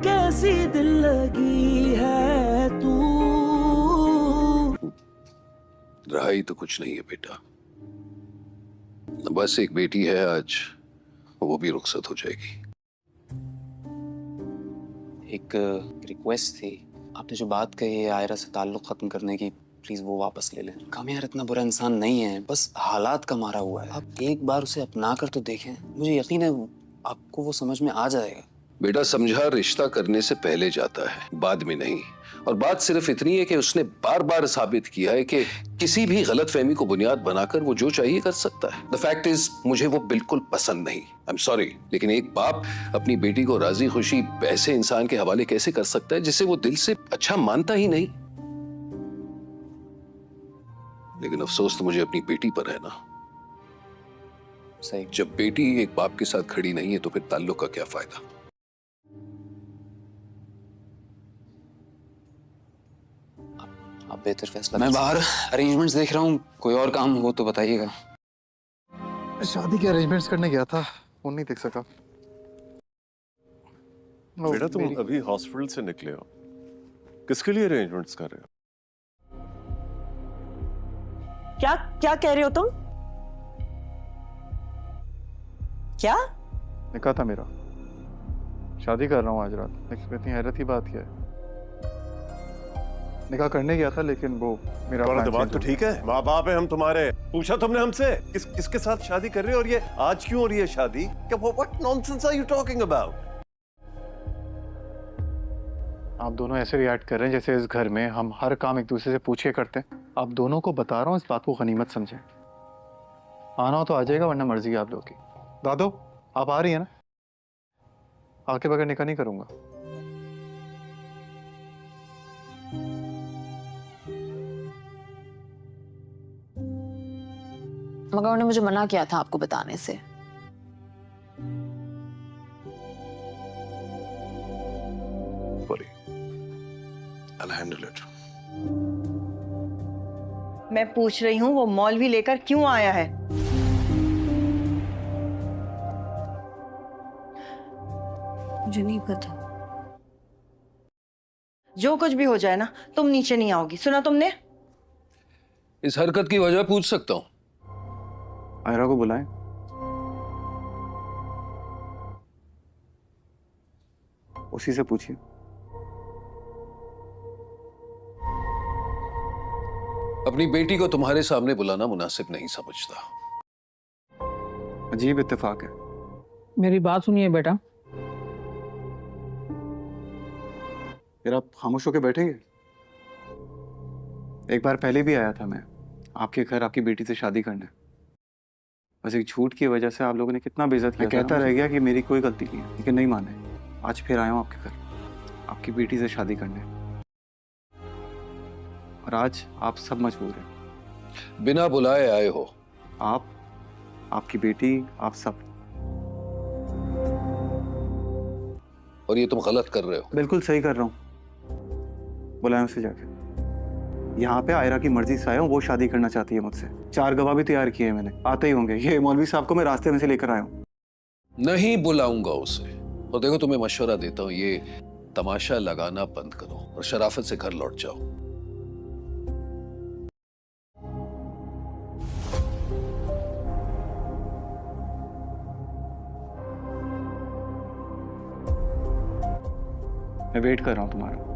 कैसी दिल लगी है तू। रहा ही तो कुछ नहीं है बेटा, बस एक बेटी है, आज वो भी रुखसत हो जाएगी। एक रिक्वेस्ट थी, आपने जो बात कही है आयरा से ताल्लुक खत्म करने की, प्लीज वो वापस ले लें। कामयार इतना बुरा इंसान नहीं है, बस हालात का मारा हुआ है। आप एक बार उसे अपना कर तो देखें, मुझे यकीन है आपको वो समझ में आ जाएगा। बेटा समझा रिश्ता करने से पहले जाता है, बाद में नहीं। और बात सिर्फ इतनी है कि उसने बार बार साबित किया है कि किसी भी गलतफहमी को बुनियाद बनाकर वो जो चाहिए कर सकता है। द फैक्ट इज मुझे वो बिल्कुल पसंद नहीं, आई एम सॉरी, लेकिन एक बाप अपनी बेटी को राजी खुशी ऐसे इंसान के हवाले कैसे कर सकता है जिसे वो दिल से अच्छा मानता ही नहीं। लेकिन अफसोस तो मुझे अपनी बेटी पर है ना। सही। जब बेटी एक बाप के साथ खड़ी नहीं है तो फिर ताल्लुक का क्या फायदा। आप बेहतर फैसला। मैं बाहर अरेंजमेंट्स देख रहा हूँ, कोई और काम हो तो बताइएगा। शादी के अरेंजमेंट्स करने गया था, फोन नहीं देख सका। बेटा तुम अभी हॉस्पिटल से निकले हो, किसके लिए अरेंजमेंट्स कर रहे हो? क्या क्या कह रहे हो तुम? क्या? निकाह था मेरा, शादी कर रहा हूँ आज रात। इतनी हैरत की बात क्या है? निकाह करने गया था लेकिन वो मेरा तुम्हारा प्लान दिमाग चेंज तो हो ठीक है? माँ बाप है हम तुम्हारे, पूछा तुमने हमसे किसके साथ शादी कर रहे हो और ये आज क्यों हो रही है शादी? क्या what nonsense are you talking about? गया। आप दोनों ऐसे रिएक्ट कर रहे हैं जैसे इस घर में हम हर काम एक दूसरे से पूछ के करते हैं। आप दोनों को बता रहा हूँ, इस बात को गनीमत समझें। आना हो तो आ जाएगा, वरना मर्जी है आप लोग की। दादो आप आ रही है ना? आके बगैर निकाह नहीं करूंगा। मगर उन्होंने मुझे मना किया था आपको बताने से। I'll handle it. मैं पूछ रही हूँ वो मौलवी लेकर क्यों आया है? मुझे नहीं पता। जो कुछ भी हो जाए ना, तुम नीचे नहीं आओगी, सुना तुमने? इस हरकत की वजह पूछ सकता हूँ? आयरा को बुलाएं। उसी से पूछिए। अपनी बेटी को तुम्हारे सामने बुलाना मुनासिब नहीं समझता। अजीब इत्तेफाक है। मेरी बात सुनिए बेटा। फिर आप खामोश होकर बैठेंगे? एक बार पहले भी आया था मैं आपके घर आपकी बेटी से शादी करने। बस एक झूठ की वजह से आप लोगों ने कितना बेइज्जत किया। कहता रह गया कि मेरी कोई गलती नहीं है, लेकिन नहीं माने। आज फिर आया हूँ आपके घर आपकी बेटी से शादी करने, और आज आप सब मजबूर हैं। बिना बुलाए आए हो। आप, आपकी बेटी, आप सब। और ये तुम गलत कर रहे हो। बिल्कुल सही कर रहा हूँ। बुलाएं उसे जाके। यहाँ पे आयरा की मर्जी से आया हूँ, वो शादी करना चाहती है मुझसे। 4 गवाह भी तैयार किए हैं मैंने, आते ही होंगे। ये मौलवी साहब को मैं रास्ते में से लेकर आया हूँ। नहीं बुलाऊंगा उसे। और देखो तुम्हें मशवरा देता हूँ, ये तमाशा लगाना बंद करो और शराफत से घर लौट जाओ। मैं वेट कर रहा हूँ तुम्हारा।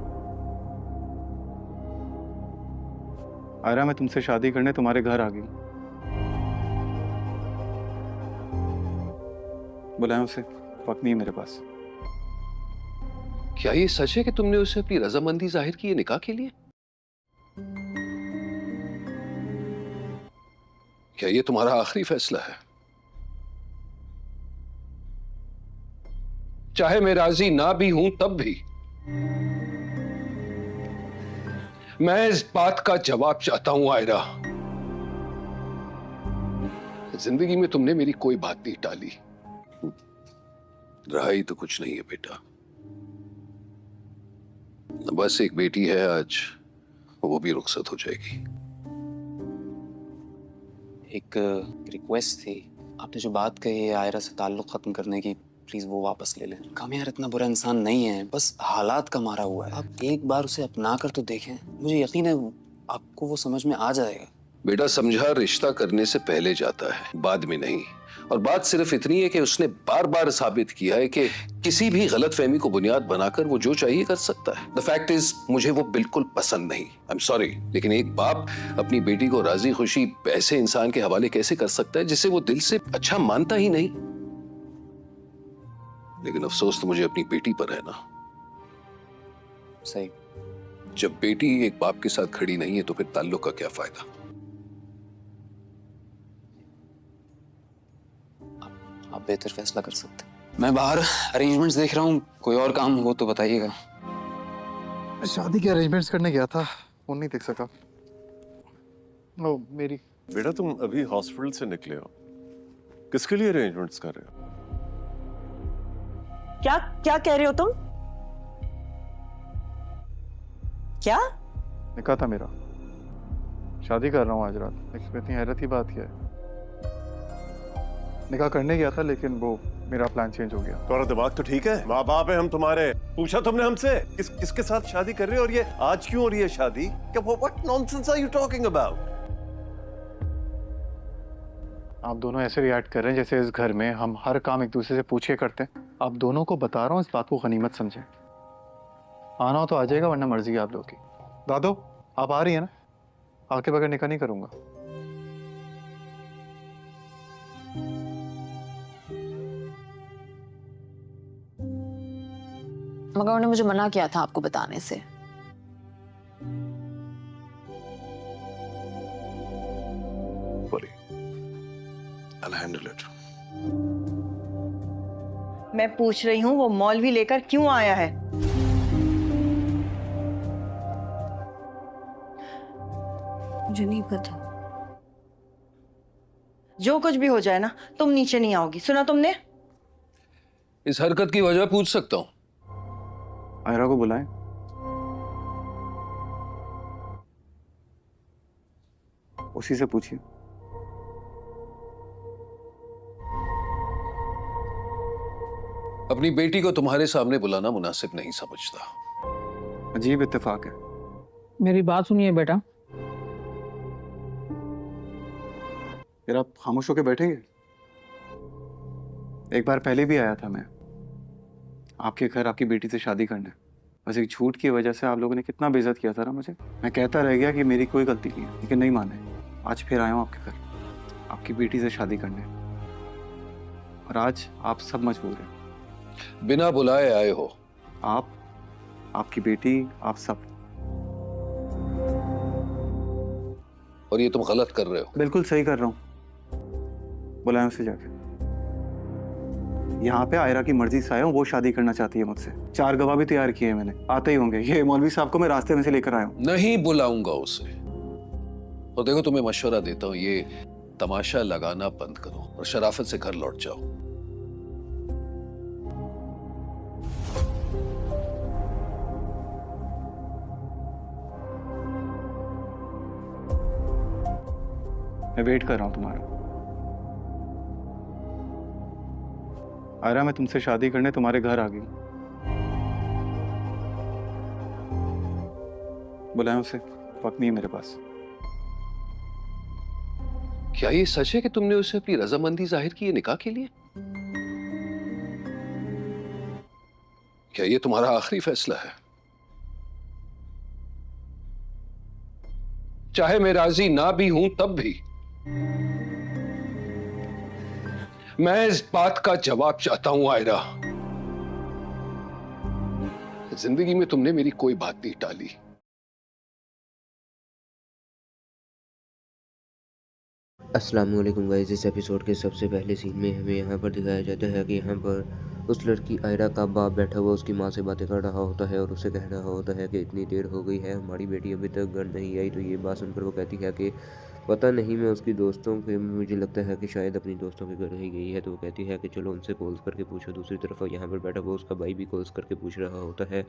आयरा मैं तुमसे शादी करने तुम्हारे घर आ गई। बुलाएं उसे, वक्त नहीं है मेरे पास। क्या ये सच है कि तुमने उसे अपनी रजामंदी जाहिर की है निकाह के लिए? क्या ये तुम्हारा आखिरी फैसला है? चाहे मैं राजी ना भी हूं तब भी मैं इस बात का जवाब चाहता हूं आयरा। जिंदगी में तुमने मेरी कोई बात नहीं टाली। रहा ही तो कुछ नहीं है बेटा, बस एक बेटी है, आज वो भी रुखसत हो जाएगी। एक रिक्वेस्ट थी, आपने जो बात कही है आयरा से ताल्लुक खत्म करने की, प्लीज वो वापस ले लें। काम यार इतना बुरा इंसान नहीं है, बस हालात का मारा हुआ है। आप एक बार उसे अपना कर तो देखें, मुझे यकीन है आपको वो समझ में आ जाएगा। बेटा, समझा रिश्ता करने से पहले जाता है, बाद में नहीं। और बात सिर्फ इतनी है कि उसने बार बार साबित किया है कि किसी भी गलतफहमी को बुनियाद बनाकर वो जो चाहिए कर सकता है। द फैक्ट इज, मुझे वो बिल्कुल पसंद नहीं। आई एम सॉरी, लेकिन एक बाप अपनी बेटी को राजी खुशी ऐसे इंसान के हवाले कैसे कर सकता है जिसे वो दिल से अच्छा मानता ही नहीं। लेकिन अफसोस तो मुझे अपनी बेटी पर है ना। सही। जब बेटी एक बाप के साथ खड़ी नहीं है तो फिर ताल्लुक का क्या फायदा। आप बेहतर फैसला कर सकते हैं। मैं बाहर अरेंजमेंट्स देख रहा हूँ, कोई और काम हो तो बताइएगा। मैं शादी के अरेंजमेंट्स करने गया था, वो नहीं देख सका। ओ मेरी बेटा, तुम अभी हॉस्पिटल से निकले हो, किसके लिए अरेंजमेंट्स कर रहे हो? क्या क्या कह रहे हो तुम? क्या? निकाह था मेरा, शादी कर रहा हूँ आज रात। इसमें इतनी हैरत की बात क्या है? निकाह करने गया था लेकिन वो मेरा प्लान चेंज हो गया। तुम्हारा दिमाग तो ठीक है? माँ बाप है हम तुम्हारे। पूछा तुमने हमसे किसके साथ शादी कर रहे हो और ये आज क्यों हो रही है शादी? क्या what nonsense are you talking about? आप दोनों ऐसे रिएक्ट कर रहे हैं जैसे इस घर में हम हर काम एक दूसरे से पूछ के करते हैं। आप दोनों को बता रहा हूँ, इस बात को गनीमत समझें। आना हो तो आ जाएगा, वरना मर्जी है आप लोग की। दादो, आप आ रही है ना? आके बगैर निकाह नहीं करूंगा। मगर उन्होंने मुझे मना किया था आपको बताने से। I'll handle it. मैं पूछ रही हूँ वो मौलवी लेकर क्यों आया है? मुझे नहीं पता। जो कुछ भी हो जाए ना, तुम नीचे नहीं आओगी, सुना तुमने? इस हरकत की वजह पूछ सकता हूँ? आयरा को बुलाएं। उसी से पूछिए। अपनी बेटी को तुम्हारे सामने बुलाना मुनासिब नहीं समझता। अजीब इत्तेफाक है। मेरी बात सुनिए बेटा। फिर आप खामोश होकर बैठेंगे? एक बार पहले भी आया था मैं आपके घर आपकी बेटी से शादी करने। बस एक झूठ की वजह से आप लोगों ने कितना बेइज्जत किया था ना मुझे। मैं कहता रह गया कि मेरी कोई गलती नहीं है, लेकिन नहीं माने। आज फिर आया हूँ आपके घर आपकी बेटी से शादी करने, और आज आप सब मजबूर हैं। बिना बुलाए आए हो? आप, आपकी बेटी, आप सब। और ये तुम गलत कर रहे हो। बिल्कुल सही कर रहा हूँ। बुलाएं उसे जाके। यहाँ पे आयरा की मर्जी से आया हूँ, वो शादी करना चाहती है मुझसे। 4 गवाह भी तैयार किए हैं मैंने, आते ही होंगे। ये मौलवी साहब को मैं रास्ते में से लेकर आया हूँ। नहीं बुलाऊंगा उसे। और देखो, तुम्हें मशवरा देता हूँ, ये तमाशा लगाना बंद करो और शराफत से घर लौट जाओ। मैं वेट कर रहा हूँ तुम्हारा। आयरा, मैं तुमसे शादी करने तुम्हारे घर आ गई। बुलाएं उसे, वक्त नहीं है मेरे पास। क्या ये सच है कि तुमने उसे अपनी रजामंदी जाहिर की है निकाह के लिए? क्या ये तुम्हारा आखिरी फैसला है? चाहे मैं राजी ना भी हूं तब भी मैं इस बात का जवाब चाहता हूं। आयरा, जिंदगी में तुमने मेरी कोई बात नहीं टाली। अस्सलाम वालेकुम गाइस। इस एपिसोड के सबसे पहले सीन में हमें यहाँ पर दिखाया जाता है कि यहाँ पर उस लड़की आयरा का बाप बैठा हुआ उसकी माँ से बातें कर रहा होता है और उसे कह रहा होता है कि इतनी देर हो गई है, हमारी बेटी अभी तक घर नहीं आई। तो ये बात सुनकर वो कहती है कि पता नहीं, मैं उसकी दोस्तों के, मुझे लगता है कि शायद अपनी दोस्तों के घर ही गई है। तो वो कहती है कि चलो उनसे कॉल्स करके पूछो। दूसरी तरफ यहाँ पर बैठा हुआ उसका भाई भी कॉल्स करके पूछ रहा होता है,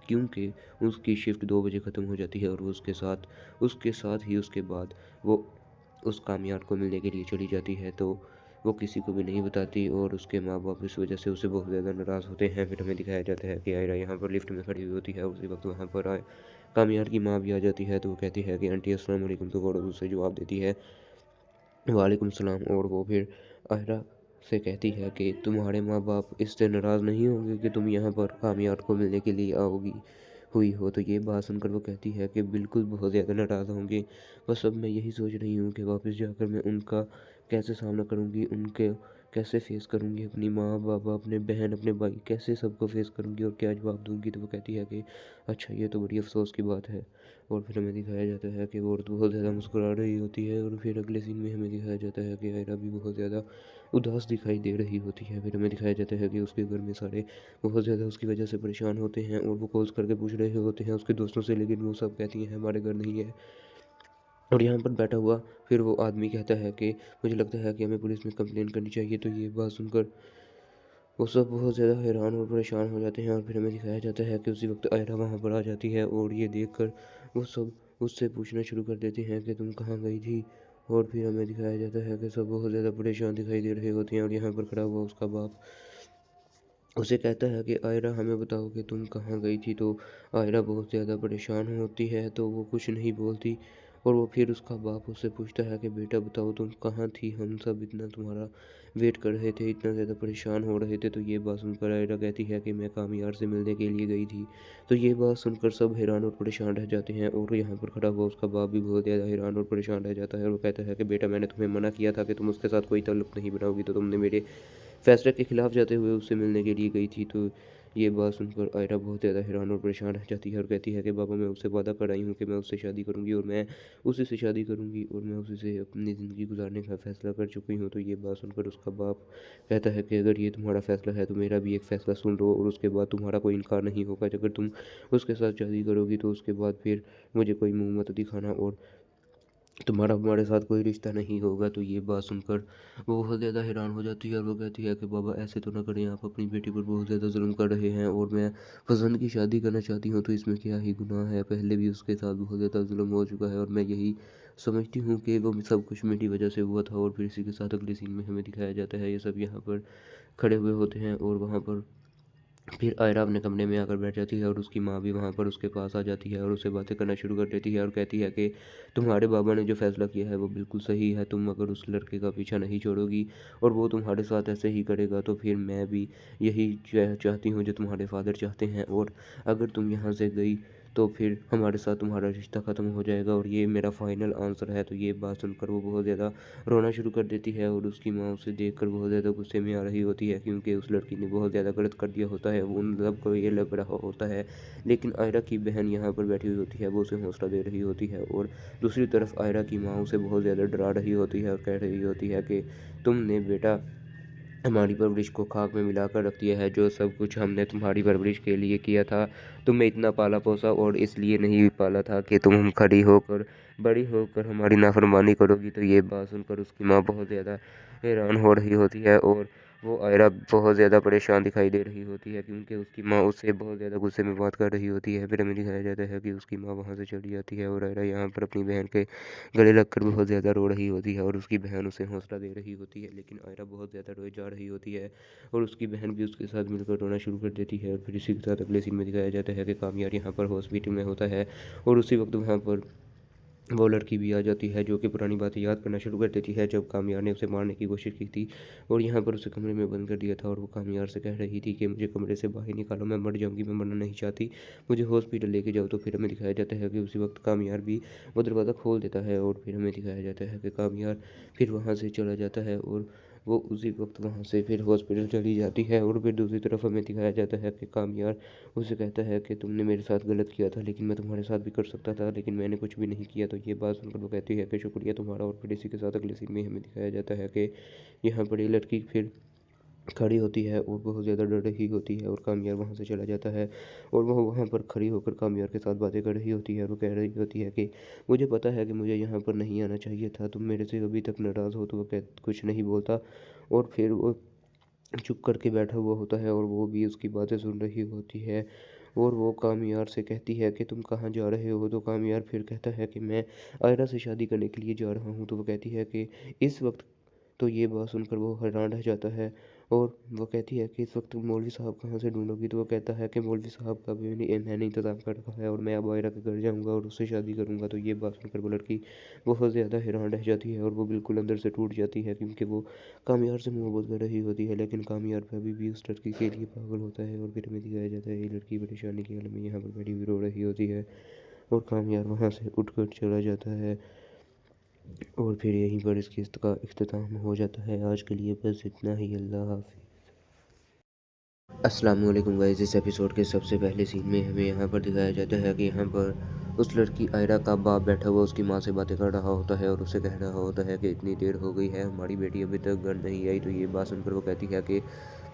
क्योंकि उसकी शिफ्ट 2 बजे ख़त्म हो जाती है और वो उसके साथ ही उसके बाद वो उस कामयाब को मिलने के लिए चली जाती है। तो वो किसी को भी नहीं बताती और उसके माँ बाप इस वजह से उससे बहुत ज़्यादा नाराज़ होते हैं। फिर हमें दिखाया जाता है कि आयरा यहाँ पर लिफ्ट में खड़ी हुई होती है और उसी वक्त वहाँ पर कामयार की माँ भी आ जाती है। तो वो कहती है कि आंटी अस्सलाम वालेकुम, तो वो उससे जवाब देती है वालेकुम सलाम। और वो फिर आयरा से कहती है कि तुम्हारे माँ बाप इससे नाराज़ नहीं होंगे कि तुम यहाँ पर कामयार को मिलने के लिए आओगी हुई हो। तो ये बात सुनकर वो कहती है कि बिल्कुल बहुत ज़्यादा नाराज़ होंगे, बस अब मैं यही सोच रही हूँ कि वापस जाकर मैं उनका कैसे सामना करूँगी, उनके कैसे फेस करूँगी, अपनी माँ बाबा, अपने बहन, अपने भाई, कैसे सबको फेस करूँगी और क्या जवाब दूँगी। तो वो कहती है कि अच्छा, ये तो बड़ी अफसोस की बात है। और फिर हमें दिखाया जाता है कि वो औरत बहुत ज़्यादा मुस्कुरा रही होती है और फिर अगले सीन में हमें दिखाया जाता है कि आयरा भी बहुत ज़्यादा उदास दिखाई दे रही होती है। फिर हमें दिखाया जाता है कि उसके घर में सारे बहुत ज़्यादा उसकी वजह से परेशान होते हैं और वो कॉल्स करके पूछ रहे होते हैं उसके दोस्तों से, लेकिन वो सब कहती हैं हमारे घर नहीं है। और यहाँ पर बैठा हुआ फिर वो आदमी कहता है कि मुझे लगता है कि हमें पुलिस में कंप्लेन करनी चाहिए। तो ये बात सुनकर वो सब बहुत ज़्यादा हैरान और परेशान हो जाते हैं। और फिर हमें दिखाया जाता है कि उसी वक्त आयरा वहाँ पर आ जाती है और ये देखकर वो सब उससे पूछना शुरू कर देते हैं कि तुम कहाँ गई थी। और फिर हमें दिखाया जाता है कि सब बहुत ज़्यादा परेशान दिखाई दे रहे होते हैं। और यहाँ पर खड़ा हुआ उसका बाप उसे कहता है कि आयरा हमें बताओ कि तुम कहाँ गई थी। तो आयरा बहुत ज़्यादा परेशान होती है, तो वो कुछ नहीं बोलती। और वो फिर उसका बाप उससे पूछता है कि बेटा बताओ तुम कहाँ थी, हम सब इतना तुम्हारा वेट कर रहे थे, इतना ज़्यादा परेशान हो रहे थे। तो ये बात सुनकर आयरा कहती है कि मैं कामयार से मिलने के लिए गई थी। तो ये बात सुनकर सब हैरान और परेशान रह जाते हैं और यहाँ पर खड़ा हुआ उसका बाप भी बहुत ज़्यादा हैरान और परेशान रह जाता है। और वो कहता है कि बेटा मैंने तुम्हें मना किया था कि तुम उसके साथ कोई ताल्लुक़ नहीं बनाओगी, तो तुमने मेरे फैसले के खिलाफ जाते हुए उससे मिलने के लिए गई थी। तो ये बात सुनकर आयरा बहुत ज़्यादा हैरान और परेशान रह जाती है और कहती है कि बाबा मैं उससे वादा कर आई हूँ कि मैं उससे शादी करूँगी और मैं उसी से शादी करूँगी और मैं उसी से अपनी ज़िंदगी गुजारने का फ़ैसला कर चुकी हूँ। तो ये बात सुनकर उसका बाप कहता है कि अगर ये तुम्हारा फ़ैसला है तो मेरा भी एक फ़ैसला सुन लो और उसके बाद तुम्हारा कोई इनकार नहीं होगा। अगर तुम उसके साथ शादी करोगी तो उसके बाद फिर मुझे कोई मुँह मत दिखाना और तुम्हारा हमारे साथ कोई रिश्ता नहीं होगा। तो ये बात सुनकर वो बहुत ज़्यादा हैरान हो जाती है और वो कहती है कि बाबा ऐसे तो ना करें, आप अपनी बेटी पर बहुत ज़्यादा जुल्म कर रहे हैं और मैं फजन की शादी करना चाहती हूँ, तो इसमें क्या ही गुनाह है। पहले भी उसके साथ बहुत ज़्यादा जुल्म हो चुका है और मैं यही समझती हूँ कि वो सब कुछ मेरी वजह से हुआ था। और फिर इसी के साथ अगले सीन में हमें दिखाया जाता है ये सब यहाँ पर खड़े हुए होते हैं और वहाँ पर फिर आयरा अपने कमरे में आकर बैठ जाती है और उसकी माँ भी वहाँ पर उसके पास आ जाती है और उससे बातें करना शुरू कर देती है और कहती है कि तुम्हारे बाबा ने जो फ़ैसला किया है वो बिल्कुल सही है। तुम अगर उस लड़के का पीछा नहीं छोड़ोगी और वो तुम्हारे साथ ऐसे ही करेगा तो फिर मैं भी यही चाहती हूँ जो तुम्हारे फादर चाहते हैं। और अगर तुम यहाँ से गई तो फिर हमारे साथ तुम्हारा रिश्ता ख़त्म हो जाएगा और ये मेरा फाइनल आंसर है। तो ये बात सुनकर वो बहुत ज़्यादा रोना शुरू कर देती है और उसकी माँ उसे देखकर बहुत ज़्यादा गुस्से में आ रही होती है, क्योंकि उस लड़की ने बहुत ज़्यादा गलत कर दिया होता है। उन सबको ये लग रहा होता है, लेकिन आयरा की बहन यहाँ पर बैठी हुई होती है, वो उसे हौसला दे रही होती है। और दूसरी तरफ आयरा की माँ उसे बहुत ज़्यादा डरा रही होती है और कह रही होती है कि तुमने बेटा हमारी परवरिश को खाक में मिलाकर रख दिया है। जो सब कुछ हमने तुम्हारी परवरिश के लिए किया था, तुम्हें इतना पाला पोसा और इसलिए नहीं पाला था कि तुम हम खड़ी होकर बड़ी होकर हमारी नाफरमानी करोगी। तो ये बात सुनकर उसकी माँ बहुत ज़्यादा हैरान हो रही होती है और वो आयरा बहुत ज़्यादा परेशान दिखाई दे रही होती है, क्योंकि उसकी माँ उससे बहुत ज़्यादा गुस्से में बात कर रही होती है। फिर हमें दिखाया जाता है कि उसकी माँ वहाँ से चली जाती है और आयरा यहाँ पर अपनी बहन के गले लगकर बहुत ज़्यादा रो रही होती है और उसकी बहन उसे हौसला दे रही होती है, लेकिन आयरा बहुत ज़्यादा रोए जा रही होती है और उसकी बहन भी उसके साथ मिलकर रोना शुरू कर देती है। और फिर इसी के साथ अगले सीन में दिखाया जाता है कि कामयार यहाँ पर हॉस्पिटल में होता है और उसी वक्त वहाँ पर वो लड़की भी आ जाती है जो कि पुरानी बातें याद करना शुरू कर देती है जब कामयार ने उसे मारने की कोशिश की थी और यहाँ पर उसे कमरे में बंद कर दिया था। और वो कामयार से कह रही थी कि मुझे कमरे से बाहर निकालो, मैं मर जाऊंगी, मैं मरना नहीं चाहती, मुझे हॉस्पिटल लेके जाओ। तो फिर हमें दिखाया जाता है कि उसी वक्त कामयार भी वो दरवाज़ा खोल देता है और फिर हमें दिखाया जाता है कि कामयार फिर वहाँ से चला जाता है और वो उसी वक्त वहाँ से फिर हॉस्पिटल चली जाती है। और फिर दूसरी तरफ हमें दिखाया जाता है कि कामयार उसे कहता है कि तुमने मेरे साथ गलत किया था, लेकिन मैं तुम्हारे साथ भी कर सकता था, लेकिन मैंने कुछ भी नहीं किया। तो ये बात सुनकर वो कहती है कि शुक्रिया तुम्हारा। और फिर इसी के साथ अगले सीन में हमें दिखाया जाता है कि यहाँ पर ये लड़की फिर खड़ी होती है और बहुत ज़्यादा डर रही होती है और कामयार वहाँ से चला जाता है और वह वहाँ पर खड़ी होकर कामयार के साथ बातें कर रही होती है और वो कह रही होती है कि मुझे पता है कि मुझे यहाँ पर नहीं आना चाहिए था, तुम मेरे से अभी तक नाराज़ हो। तो वो कुछ नहीं बोलता और फिर वो चुप करके बैठा हुआ होता है और वो भी उसकी बातें सुन रही होती है। और वो कामयार से कहती है कि तुम कहाँ जा रहे हो। तो कामयार फिर कहता है कि मैं आयरा से शादी करने के लिए जा रहा हूँ। तो वो कहती है कि इस वक्त तो ये बात सुनकर वो हैरान रह जाता है और वो कहती है कि इस वक्त मौलवी साहब कहाँ से ढूंढोगी। तो वो कहता है कि मौलवी साहब का भी मैंने इंतज़ाम कर रखा है और मैं अब आयरा के घर जाऊँगा और उससे शादी करूँगा। तो ये बात सुनकर वो लड़की बहुत ज़्यादा हैरान रह जाती है और वो बिल्कुल अंदर से टूट जाती है, क्योंकि वो कामयार से मोहब्बत कर रही होती है, लेकिन कामयार पे अभी भी उस लड़की के लिए पागल होता है। और फिर हमें दिखाया जाता है ये लड़की परेशानी की हालत में यहाँ पर बैठी हुई रो रही होती है और कामयार वहाँ से उठकर चला जाता है। और फिर यहीं पर इस किस्त का इख्तिताम हो जाता है। आज के लिए बस इतना ही। अल्लाह हाफ़िज़। अस्सलाम वालेकुम गाइस। इस एपिसोड के सबसे पहले सीन में हमें यहाँ पर दिखाया जाता है कि यहाँ पर उस लड़की आयरा का बाप बैठा हुआ उसकी माँ से बातें कर रहा होता है और उससे कह रहा होता है कि इतनी देर हो गई है, हमारी बेटी अभी तक घर नहीं आई। तो ये बात सुनकर वो कहती है कि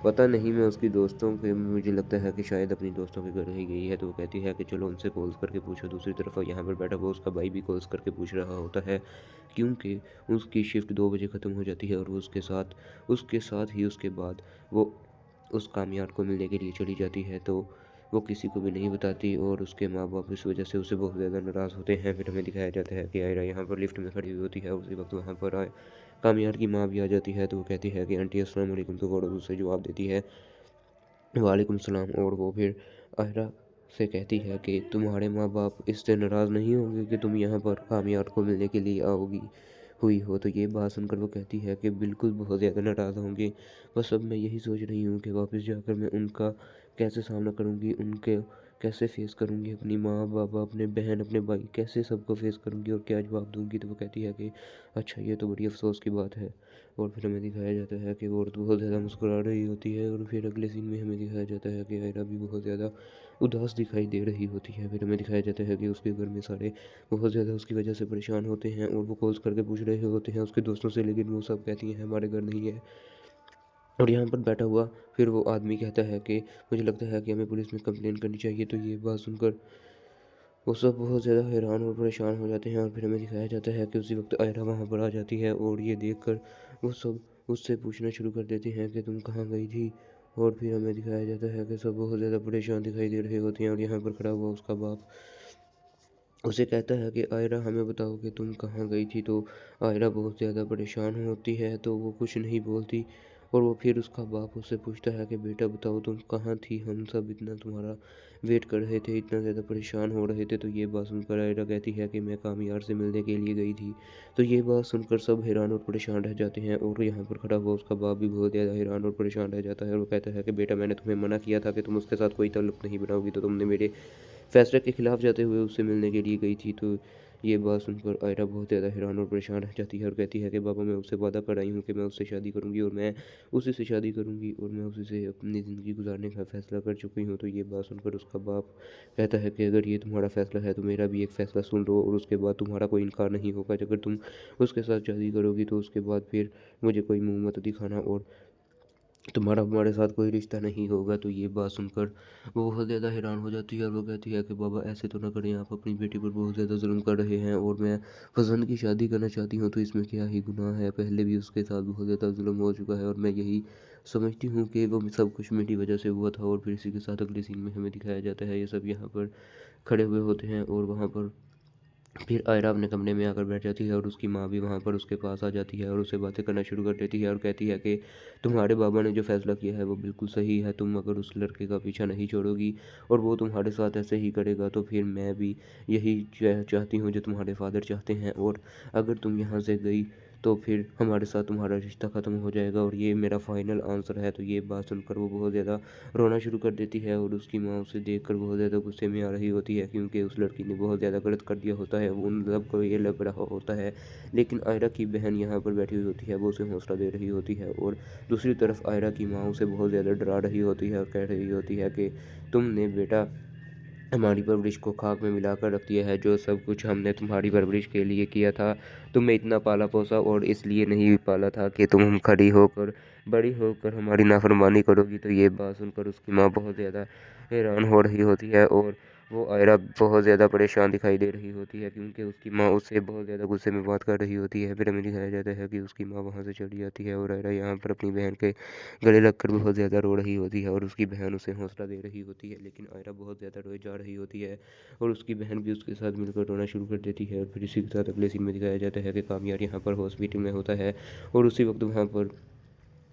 पता नहीं, मैं उसकी दोस्तों के मुझे लगता है कि शायद अपनी दोस्तों के घर ही गई है। तो वो कहती है कि चलो उनसे कॉल्स करके पूछो। दूसरी तरफ यहाँ पर बैठा हुआ उसका भाई भी कॉल्स करके पूछ रहा होता है, क्योंकि उसकी शिफ्ट 2 बजे ख़त्म हो जाती है और वो उसके साथ ही उसके बाद वो उस कामयार को मिलने के लिए चली जाती है। तो वो किसी को भी नहीं बताती और उसके माँ बाप इस वजह से उसे बहुत ज़्यादा नाराज़ होते हैं। फिर हमें दिखाया जाता है कि आयरा यहाँ पर लिफ्ट में खड़ी हुई होती है। उसी वक्त वहाँ पर कामयार की माँ भी आ जाती है। तो वो कहती है कि आंटी अस्सलाम वालेकुम। तो वो उससे जवाब देती है वालेकुम सलाम। और वो फिर आयरा से कहती है कि तुम्हारे माँ बाप इससे नाराज़ नहीं होंगे कि तुम यहाँ पर कामयार को मिलने के लिए हुई हो। तो ये बात सुनकर वो कहती है कि बिल्कुल बहुत ज़्यादा नाराज़ होंगे, बस अब मैं यही सोच रही हूँ कि वापस जाकर मैं उनका कैसे सामना करूँगी, उनके कैसे फेस करूँगी, अपनी माँ बाबा, अपने बहन, अपने भाई, कैसे सबको फेस करूँगी और क्या जवाब दूँगी। तो वो कहती है कि अच्छा, ये तो बड़ी अफसोस की बात है। और फिर हमें दिखाया जाता है कि वो औरत बहुत ज़्यादा मुस्कुरा रही होती है। और फिर अगले सीन में हमें दिखाया जाता है कि आयरा भी बहुत ज़्यादा उदास दिखाई दे रही होती है। फिर हमें दिखाया जाता है कि उसके घर में सारे बहुत ज़्यादा उसकी वजह से परेशान होते हैं और वो कॉल्स करके पूछ रहे होते हैं उसके दोस्तों से, लेकिन वो सब कहती हैं हमारे घर नहीं है। और यहाँ पर बैठा हुआ फिर वो आदमी कहता है कि मुझे लगता है कि हमें पुलिस में कंप्लेन करनी चाहिए। तो ये बात सुनकर वो सब बहुत ज़्यादा हैरान और परेशान हो जाते हैं। और फिर हमें दिखाया जाता है कि उसी वक्त आयरा वहाँ पर आ जाती है और ये देखकर वो सब उससे पूछना शुरू कर देते हैं कि तुम कहाँ गई थी। और फिर हमें दिखाया जाता है कि सब बहुत ज़्यादा परेशान दिखाई दे रहे होते हैं। और यहाँ पर खड़ा हुआ उसका बाप उसे कहता है कि आयरा हमें बताओ कि तुम कहाँ गई थी। तो आयरा बहुत ज़्यादा परेशान होती है, तो वो कुछ नहीं बोलती। और वो फिर उसका बाप उससे पूछता है कि बेटा बताओ तुम कहाँ थी, हम सब इतना तुम्हारा वेट कर रहे थे, इतना ज़्यादा परेशान हो रहे थे। तो ये बात सुनकर आयरा कहती है कि मैं कामयार से मिलने के लिए गई थी। तो ये बात सुनकर सब हैरान और परेशान रह जाते हैं और यहाँ पर खड़ा हुआ उसका बाप भी बहुत ज़्यादा हैरान और परेशान रह जाता है। और वो कहता है कि बेटा मैंने तुम्हें मना किया था कि तुम उसके साथ कोई ताल्लुक़ नहीं बनाओगी, तो तुमने मेरे फैसले के खिलाफ जाते हुए उससे मिलने के लिए गई थी। तो ये बात सुनकर आयरा बहुत ज़्यादा हैरान और परेशान रह जाती है और कहती है कि बाबा मैं उससे वादा कर आई हूँ कि मैं उससे शादी करूँगी और मैं उसी से शादी करूँगी और मैं उसी से अपनी ज़िंदगी गुजारने का फ़ैसला कर चुकी हूँ। तो ये बात सुनकर उसका बाप कहता है कि अगर ये तुम्हारा फ़ैसला है तो मेरा भी एक फ़ैसला सुन लो और उसके बाद तुम्हारा कोई इनकार नहीं होगा। अगर तुम उसके साथ शादी करोगी तो उसके बाद फिर मुझे कोई मुँह मत दिखाना और तुम्हारा हमारे साथ कोई रिश्ता नहीं होगा। तो ये बात सुनकर वो बहुत ज़्यादा हैरान हो जाती है और वो कहती है कि बाबा ऐसे तो ना करें, आप अपनी बेटी पर बहुत ज़्यादा जुल्म कर रहे हैं और मैं पसंद की शादी करना चाहती हूँ, तो इसमें क्या ही गुनाह है। पहले भी उसके साथ बहुत ज़्यादा जुल्म हो चुका है और मैं यही समझती हूँ कि वो सब कुछ मेरी वजह से हुआ था। और फिर इसी के साथ अगले सीन में हमें दिखाया जाता है ये सब यहाँ पर खड़े हुए होते हैं और वहाँ पर फिर आयरा अपने कमरे में आकर बैठ जाती है और उसकी माँ भी वहाँ पर उसके पास आ जाती है और उससे बातें करना शुरू कर देती है और कहती है कि तुम्हारे बाबा ने जो फ़ैसला किया है वो बिल्कुल सही है। तुम अगर उस लड़के का पीछा नहीं छोड़ोगी और वो तुम्हारे साथ ऐसे ही करेगा तो फिर मैं भी यही चाहती हूँ जो तुम्हारे फादर चाहते हैं। और अगर तुम यहाँ से गई तो फिर हमारे साथ तुम्हारा रिश्ता ख़त्म हो जाएगा और ये मेरा फाइनल आंसर है। तो ये बात सुनकर वो बहुत ज़्यादा रोना शुरू कर देती है और उसकी माँ उसे देखकर बहुत ज़्यादा गुस्से में आ रही होती है, क्योंकि उस लड़की ने बहुत ज़्यादा गलत कर दिया होता है। वो उन सबको ये लग रहा होता है, लेकिन आयरा की बहन यहाँ पर बैठी हुई होती है, वो उसे हौसला दे रही होती है। और दूसरी तरफ आयरा की माँ उसे बहुत ज़्यादा डरा रही होती है और कह रही होती है कि तुमने बेटा हमारी परवरिश को खाक में मिलाकर रख दिया है। जो सब कुछ हमने तुम्हारी परवरिश के लिए किया था, तुम्हें इतना पाला पोसा और इसलिए नहीं पाला था कि तुम बड़ी होकर हमारी नाफरमानी करोगी। तो ये बात सुनकर उसकी माँ बहुत ज़्यादा हैरान हो रही होती है और वो आयरा बहुत ज़्यादा परेशान दिखाई दे रही होती है क्योंकि उसकी माँ उससे बहुत ज़्यादा गुस्से में बात कर रही होती है। फिर हमें दिखाया जाता है कि उसकी माँ वहाँ से चली जाती है और आयरा यहाँ पर अपनी बहन के गले लगकर बहुत ज़्यादा रो रही होती है और उसकी बहन उसे हौसला दे रही होती है, लेकिन आयरा बहुत ज़्यादा रोए जा रही होती है और उसकी बहन भी उसके साथ मिलकर रोना शुरू कर देती है। और फिर इसी के साथ अगले सीन में दिखाया जाता है कि कामयार यहाँ पर हॉस्पिटल में होता है और उसी वक्त वहाँ पर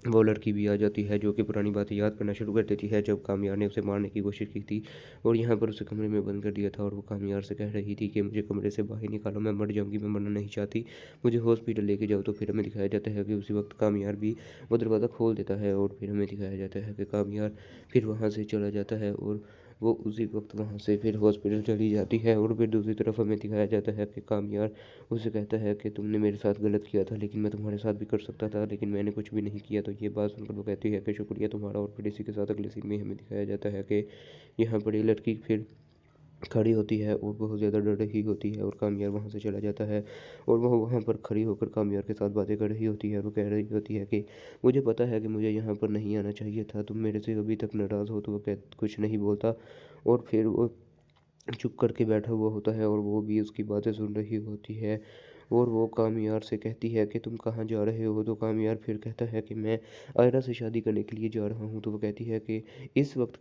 वो लड़की भी आ जाती है जो कि पुरानी बातें याद करना शुरू कर देती है जब कामयार ने उसे मारने की कोशिश की थी और यहाँ पर उसे कमरे में बंद कर दिया था। और वो कामयार से कह रही थी कि मुझे कमरे से बाहर निकालो, मैं मर जाऊंगी, मैं मरना नहीं चाहती, मुझे हॉस्पिटल लेके जाओ। तो फिर हमें दिखाया जाता है कि उसी वक्त कामयार भी वो दरवाज़ा खोल देता है और फिर हमें दिखाया जाता है कि कामयार फिर वहाँ से चला जाता है और वो उसी वक्त वहाँ से फिर हॉस्पिटल चली जाती है। और फिर दूसरी तरफ हमें दिखाया जाता है कि कामयार उसे कहता है कि तुमने मेरे साथ गलत किया था, लेकिन मैं तुम्हारे साथ भी कर सकता था, लेकिन मैंने कुछ भी नहीं किया। तो ये बात सुनकर वो कहती है कि शुक्रिया तुम्हारा। और फिर इसी के साथ अगले सीन में हमें दिखाया जाता है कि यहाँ पर ये लड़की फिर खड़ी होती है और बहुत ज़्यादा डर रही होती है और कामयार वहाँ से चला जाता है और वह वहाँ पर खड़ी होकर कामयार के साथ बातें कर रही होती है और वो कह रही होती है कि मुझे पता है कि मुझे यहाँ पर नहीं आना चाहिए था, तुम मेरे से अभी तक नाराज़ हो। तो वो कह कुछ नहीं बोलता और फिर वो चुप करके बैठा हुआ होता है और वो भी उसकी बातें सुन रही होती है। और वो कामयार से कहती है कि तुम कहाँ जा रहे हो। तो कामयार फिर कहता है कि मैं आयरा से शादी करने के लिए जा रहा हूँ। तो वो कहती है कि इस वक्त,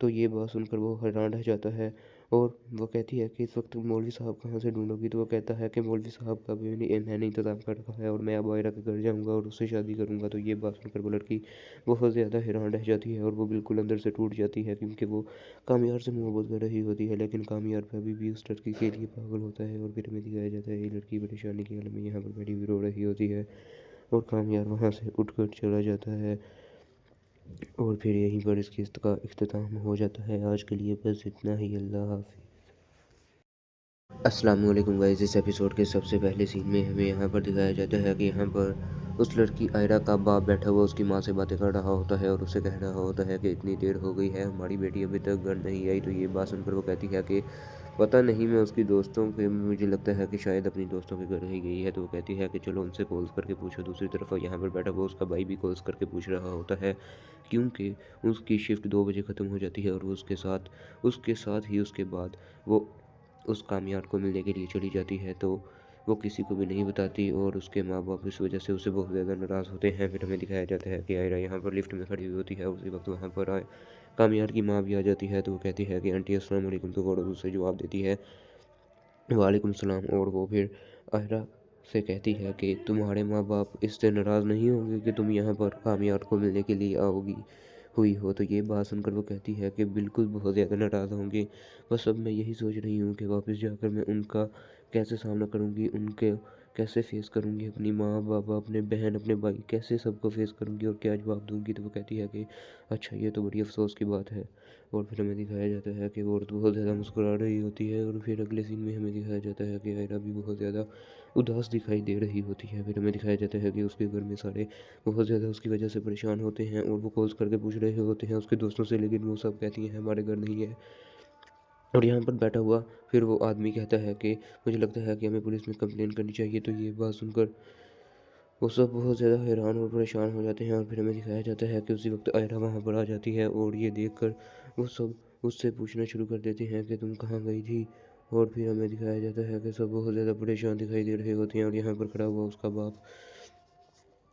तो ये बात सुनकर वो हैरान रह जाता है और वो कहती है कि इस वक्त मौलवी साहब कहाँ से ढूंढोगी। तो वो कहता है कि मौलवी साहब का भी मैंने इंतज़ाम कर रखा है और मैं अब आयरा के घर जाऊँगा और उससे शादी करूँगा। तो ये बात सुनकर वो लड़की बहुत ज़्यादा हैरान रह जाती है और वो बिल्कुल अंदर से टूट जाती है क्योंकि वो कामयार से मोहब्बत कर रही होती है, लेकिन कामयार पे अभी भी उस लड़की के लिए पागल होता है। और फिर हमें दिखाया जाता है ये लड़की परेशानी के हाल में यहाँ पर बैठी हुई रो रही होती है और कामयार वहाँ से उठकर चला जाता है। और फिर यहीं पर इस किस्त का इख्तिताम हो जाता है। आज के लिए बस इतना ही। अल्लाह हाफिज़। अस्सलाम वालेकुम गाइस। इस एपिसोड के सबसे पहले सीन में हमें यहाँ पर दिखाया जाता है कि यहाँ पर उस लड़की आयरा का बाप बैठा हुआ उसकी माँ से बातें कर रहा होता है और उसे कह रहा होता है कि इतनी देर हो गई है, हमारी बेटी अभी तक घर नहीं आई। तो ये बात सुनकर वो कहती है कि पता नहीं, मैं उसकी दोस्तों के, मुझे लगता है कि शायद अपनी दोस्तों के घर ही गई है। तो वो कहती है कि चलो उनसे कॉल्स करके पूछो। दूसरी तरफ यहाँ पर बैठा हुआ उसका भाई भी कॉल्स करके पूछ रहा होता है क्योंकि उसकी शिफ्ट 2 बजे ख़त्म हो जाती है और वो उसके साथ ही उसके बाद वो उस कामयार को मिलने के लिए चली जाती है। तो वो किसी को भी नहीं बताती और उसके माँ बाप इस वजह से उसे बहुत ज़्यादा नाराज़ होते हैं। फिर हमें दिखाया जाता है कि आयरा यहाँ पर लिफ्ट में खड़ी हुई होती है। उसी वक्त वहाँ पर कामयार की माँ भी आ जाती है। तो वो कहती है कि आंटी अस्सलाम वालेकुम। तो वो उसे जवाब देती है वालेकुम सलाम। और वो फिर आयरा से कहती है कि तुम्हारे माँ बाप इससे नाराज़ नहीं होंगे कि तुम यहाँ पर कामयार को मिलने के लिए आओगी हुई हो। तो ये बात सुनकर वो कहती है कि बिल्कुल बहुत ज़्यादा नाराज़ होंगे, बस अब मैं यही सोच रही हूँ कि वापस जाकर मैं उनका कैसे सामना करूँगी, उनके कैसे फेस करूँगी, अपनी माँ बाबा, अपने बहन, अपने भाई, कैसे सबको फेस करूँगी और क्या जवाब दूँगी। तो वो कहती है कि अच्छा, ये तो बड़ी अफसोस की बात है। और फिर हमें दिखाया जाता है कि वो औरत बहुत ज़्यादा मुस्कुरा रही होती है। और फिर अगले सीन में हमें दिखाया जाता है कि आयरा भी बहुत ज़्यादा उदास दिखाई दे रही होती है। फिर हमें दिखाया जाता है कि उसके घर में सारे बहुत ज़्यादा उसकी वजह से परेशान होते हैं और वो कॉल्स करके पूछ रहे होते हैं उसके दोस्तों से, लेकिन वो सब कहती हैं हमारे घर नहीं है। और यहाँ पर बैठा हुआ फिर वो आदमी कहता है कि मुझे लगता है कि हमें पुलिस में कंप्लेन करनी चाहिए। तो ये बात सुनकर वो सब बहुत ज़्यादा हैरान और परेशान हो जाते हैं। और फिर हमें दिखाया जाता है कि उसी वक्त आयरा वहाँ पर आ जाती है और ये देखकर वो सब उससे पूछना शुरू कर देते हैं कि तुम कहाँ गई थी। और फिर हमें दिखाया जाता है कि सब बहुत ज़्यादा परेशान दिखाई दे रहे होते हैं। और यहाँ पर खड़ा हुआ उसका बाप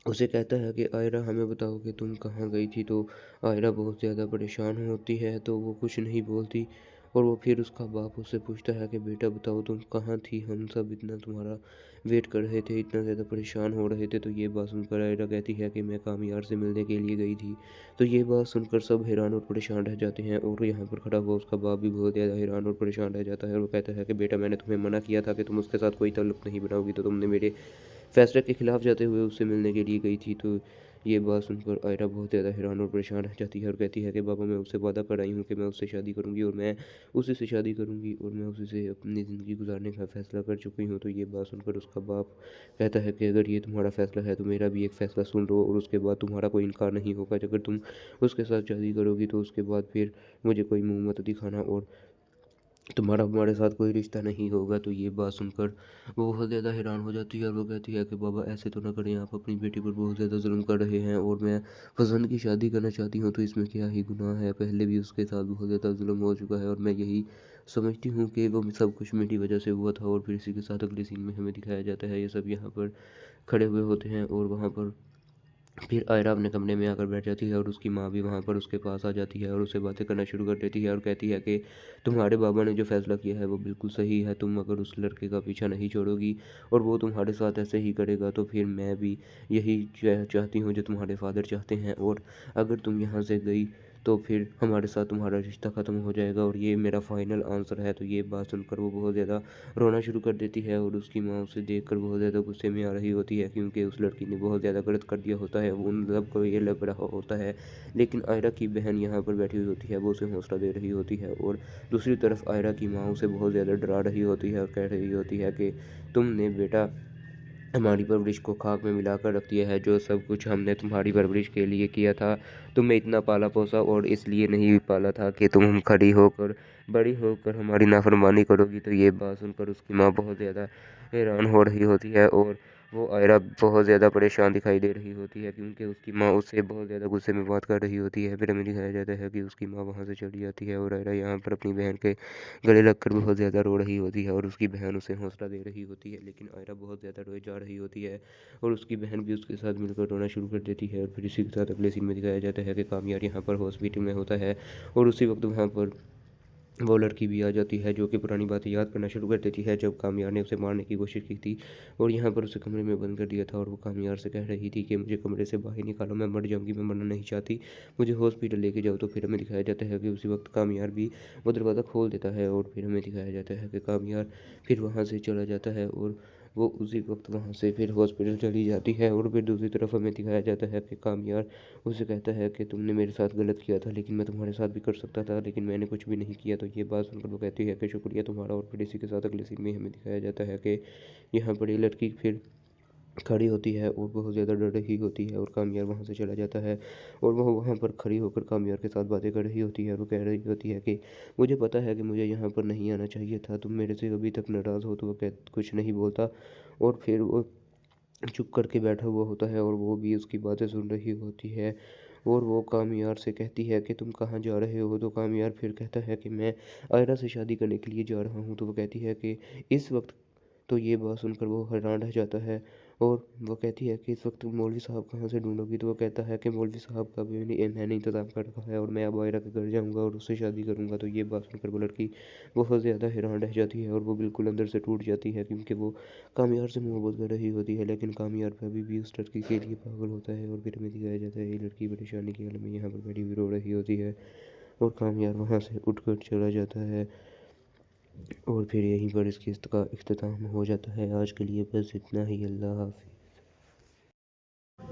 उसे कहता है कि आयरा, हमें बताओ कि तुम कहाँ गई थी। तो आयरा बहुत ज़्यादा परेशान होती है तो वो कुछ नहीं बोलती। और वो फिर उसका बाप उससे पूछता है कि बेटा बताओ तुम कहाँ थी, हम सब इतना तुम्हारा वेट कर रहे थे, इतना ज़्यादा परेशान हो रहे थे। तो ये बात सुनकर आयरा कहती है कि मैं कामयार से मिलने के लिए गई थी। तो ये बात सुनकर सब हैरान और परेशान रह जाते हैं और यहाँ पर खड़ा हुआ उसका बाप भी बहुत ज़्यादा हैरान और परेशान रह जाता है। और वो कहता है कि बेटा, मैंने तुम्हें मना किया था कि तुम उसके साथ कोई ताल्लुक़ नहीं बनाओगी, तो तुमने मेरे फैसले के खिलाफ जाते हुए उससे मिलने के लिए गई थी। तो ये बात सुनकर आयरा बहुत ज़्यादा हैरान और परेशान रह जाती है और कहती है कि बाबा, मैं उससे वादा कर आई हूँ कि मैं उससे शादी करूँगी और मैं उसी से शादी करूँगी और मैं उसी से अपनी ज़िंदगी गुजारने का फ़ैसला कर चुकी हूँ। तो ये बात सुनकर उसका बाप कहता है कि अगर ये तुम्हारा फ़ैसला है तो मेरा भी एक फ़ैसला सुन लो और उसके बाद तुम्हारा कोई इनकार नहीं होगा। अगर तुम उसके साथ शादी करोगी तो उसके बाद फिर मुझे कोई मुँह मत दिखाना और तुम्हारा हमारे साथ कोई रिश्ता नहीं होगा। तो ये बात सुनकर वो बहुत ज़्यादा हैरान हो जाती है और वो कहती है कि बाबा ऐसे तो ना करें, आप अपनी बेटी पर बहुत ज़्यादा जुल्म कर रहे हैं और मैं पसंद की शादी करना चाहती हूँ तो इसमें क्या ही गुनाह है। पहले भी उसके साथ बहुत ज़्यादा जुल्म हो चुका है और मैं यही समझती हूँ कि वो सब कुछ मेरी वजह से हुआ था। और फिर इसी के साथ अगले सीन में हमें दिखाया जाता है ये सब यहाँ पर खड़े हुए होते हैं और वहाँ पर फिर आयरा अपने कमरे में आकर बैठ जाती है और उसकी माँ भी वहाँ पर उसके पास आ जाती है और उससे बातें करना शुरू कर देती है और कहती है कि तुम्हारे बाबा ने जो फ़ैसला किया है वो बिल्कुल सही है। तुम अगर उस लड़के का पीछा नहीं छोड़ोगी और वो तुम्हारे साथ ऐसे ही करेगा तो फिर मैं भी यही चाहती हूँ जो तुम्हारे फादर चाहते हैं। और अगर तुम यहाँ से गई तो फिर हमारे साथ तुम्हारा रिश्ता ख़त्म हो जाएगा और ये मेरा फाइनल आंसर है। तो ये बात सुनकर वो बहुत ज़्यादा रोना शुरू कर देती है और उसकी माँ उसे देखकर बहुत ज़्यादा गुस्से में आ रही होती है क्योंकि उस लड़की ने बहुत ज़्यादा गलत कर दिया होता है। वो उन सबको ये लग रहा होता है, लेकिन आयरा की बहन यहाँ पर बैठी हुई होती है, वो उसे हौसला दे रही होती है। और दूसरी तरफ आयरा की माँ उसे बहुत ज़्यादा डरा रही होती है और कह रही होती है कि तुमने बेटा हमारी परवरिश को खाक में मिलाकर रख दिया है। जो सब कुछ हमने तुम्हारी परवरिश के लिए किया था, तुम्हें इतना पाला पोसा और इसलिए नहीं पाला था कि तुम खड़ी होकर बड़ी होकर हमारी नाफरमानी करोगी। तो ये बात सुनकर उसकी माँ बहुत ज़्यादा हैरान हो रही होती है और वो आयरा बहुत ज़्यादा परेशान दिखाई दे रही होती है क्योंकि उसकी माँ उससे बहुत ज़्यादा गुस्से में बात कर रही होती है। फिर हमें दिखाया जाता है कि उसकी माँ वहाँ से चली जाती है और आयरा यहाँ पर अपनी बहन के गले लगकर बहुत ज़्यादा रो रही होती है और उसकी बहन उसे हौसला दे रही होती है। लेकिन आयरा बहुत ज़्यादा रोए जा रही होती है और उसकी बहन भी उसके साथ मिलकर रोना शुरू कर देती है। और फिर इसी के साथ अगले सीन में दिखाया जाता है कि कामयार यहाँ पर हॉस्पिटल में होता है और उसी वक्त वहाँ पर वो लड़की भी आ जाती है जो कि पुरानी बातें याद करना शुरू कर देती है जब कामयार ने उसे मारने की कोशिश की थी और यहाँ पर उसे कमरे में बंद कर दिया था। और वो कामयार से कह रही थी कि मुझे कमरे से बाहर निकालो, मैं मर जाऊंगी, मैं मरना नहीं चाहती, मुझे हॉस्पिटल लेके जाओ। तो फिर हमें दिखाया जाता है कि उसी वक्त कामयार भी वो दरवाज़ा खोल देता है और फिर हमें दिखाया जाता है कि कामयार फिर वहाँ से चला जाता है और वो उसी वक्त वहाँ से फिर हॉस्पिटल चली जाती है। और फिर दूसरी तरफ हमें दिखाया जाता है कि कामयार उसे कहता है कि तुमने मेरे साथ गलत किया था लेकिन मैं तुम्हारे साथ भी कर सकता था, लेकिन मैंने कुछ भी नहीं किया। तो ये बात सुनकर वो कहती है कि शुक्रिया तुम्हारा। और फिर इसी के साथ अगले सीन में हमें दिखाया जाता है कि यहाँ पर ये लड़की फिर खड़ी होती है और बहुत ज़्यादा डर रही होती है और कामयार वहाँ से चला जाता है और वह वहाँ पर खड़ी होकर कामयार के साथ बातें कर रही होती है और वो कह रही होती है कि मुझे पता है कि मुझे यहाँ पर नहीं आना चाहिए था, तुम मेरे से अभी तक नाराज़ हो। तो वो कुछ नहीं बोलता और फिर वो चुप करके बैठा हुआ होता है और वो भी उसकी बातें सुन रही होती है। और वो कामयार से कहती है कि तुम कहाँ जा रहे हो। तो कामयार फिर कहता है कि मैं आयरा से शादी करने के लिए जा रहा हूँ। तो वो कहती है कि इस वक्त, तो ये बात सुनकर वो हैरान रह जाता है और वो कहती है कि इस वक्त मौलवी साहब कहाँ से ढूंढोगी। तो वो कहता है कि मौलवी साहब का भी मैंने इंतज़ाम कर रखा है और मैं अब आयरा के घर जाऊँगा और उससे शादी करूँगा। तो ये बात सुनकर वो लड़की बहुत ज़्यादा हैरान रह जाती है और वो बिल्कुल अंदर से टूट जाती है क्योंकि वो कामयार से मोहब्बत कर रही होती है लेकिन कामयार पे अभी भी उस लड़की के लिए पागल होता है। और फिर हमें दिखाया जाता है ये लड़की परेशानी की हालत में यहाँ पर बैठी हुई रो रही होती है और कामयार वहाँ से उठकर चला जाता है। और फिर यहीं पर इस किस्त का इख्तिताम हो जाता है। आज के लिए बस इतना ही। अल्लाह हाफ़िज़।